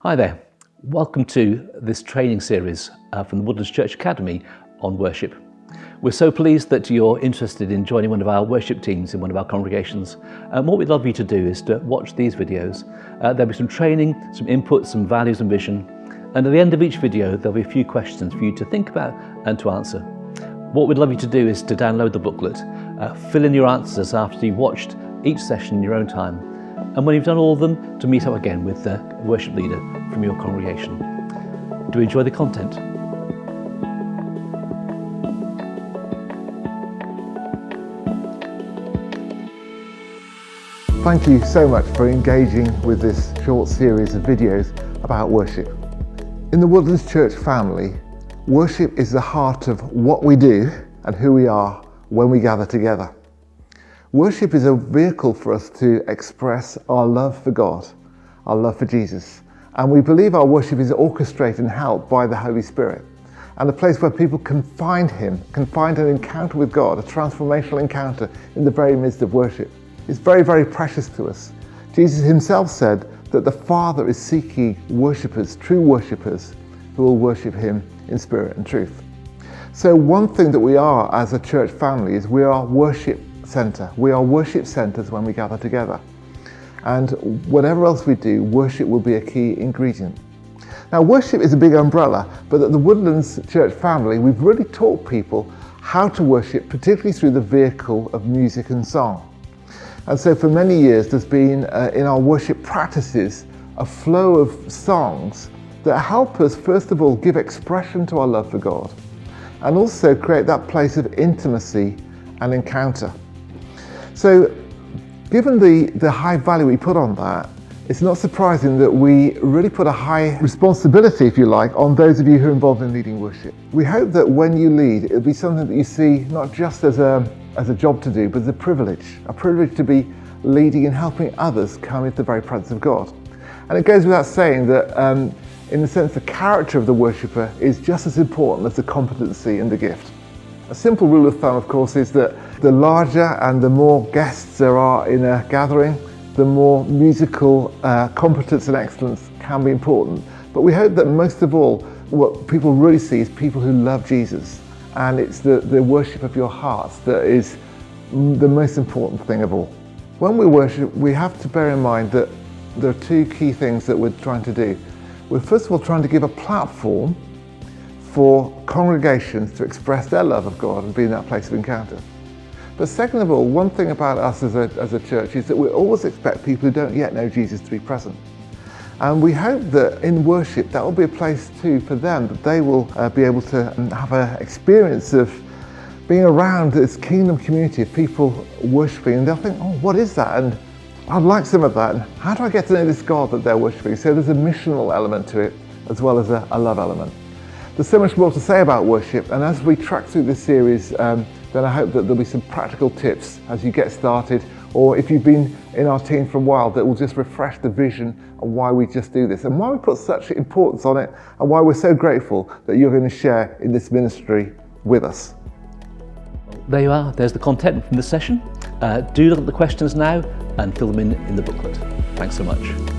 Hi there, welcome to this training series from the Woodlands Church Academy on worship. We're so pleased that you're interested in joining one of our worship teams in one of our congregations. And what we'd love you to do is to watch these videos. There'll be some training, some input, some values and vision. And at the end of each video, there'll be a few questions for you to think about and to answer. What we'd love you to do is to download the booklet, fill in your answers after you've watched each session in your own time. And when you've done all of them, to meet up again with the worship leader from your congregation. Do you enjoy the content? Thank you so much for engaging with this short series of videos about worship. In the Woodlands Church family, worship is the heart of what we do and who we are when we gather together. Worship is a vehicle for us to express our love for God, our love for Jesus. And we believe our worship is orchestrated and helped by the Holy Spirit. And a place where people can find Him, can find an encounter with God, a transformational encounter in the very midst of worship. It's very, very precious to us. Jesus Himself said that the Father is seeking worshippers, true worshippers, who will worship Him in spirit and truth. So one thing that we are as a church family is we are worship centre. We are worship centres when we gather together. And whatever else we do, worship will be a key ingredient. Now, worship is a big umbrella, but at the Woodlands Church family, we've really taught people how to worship, particularly through the vehicle of music and song. And so for many years, there's been, in our worship practices, a flow of songs that help us, first of all, give expression to our love for God, and also create that place of intimacy and encounter. So, given the high value we put on that, it's not surprising that we really put a high responsibility, if you like, on those of you who are involved in leading worship. We hope that when you lead, it'll be something that you see not just as a job to do, but as a privilege to be leading and helping others come into the very presence of God. And it goes without saying that, in the sense, the character of the worshipper is just as important as the competency and the gift. A simple rule of thumb, of course, is that the larger and the more guests there are in a gathering, the more musical competence and excellence can be important. But we hope that most of all, what people really see is people who love Jesus. And it's the worship of your hearts that is the most important thing of all. When we worship, we have to bear in mind that there are two key things that we're trying to do. We're first of all trying to give a platform for congregations to express their love of God and be in that place of encounter. But second of all, one thing about us as a church is that we always expect people who don't yet know Jesus to be present. And we hope that in worship, that will be a place too for them, that they will be able to have an experience of being around this kingdom community of people worshiping, and they'll think, oh, what is that? And I'd like some of that. And how do I get to know this God that they're worshiping? So there's a missional element to it, as well as a love element. There's so much more to say about worship, and as we track through this series, then I hope that there'll be some practical tips as you get started, or if you've been in our team for a while, that will just refresh the vision of why we just do this and why we put such importance on it, and why we're so grateful that you're going to share in this ministry with us. There you are, there's the content from the session. Do look at the questions now and fill them in the booklet. Thanks so much.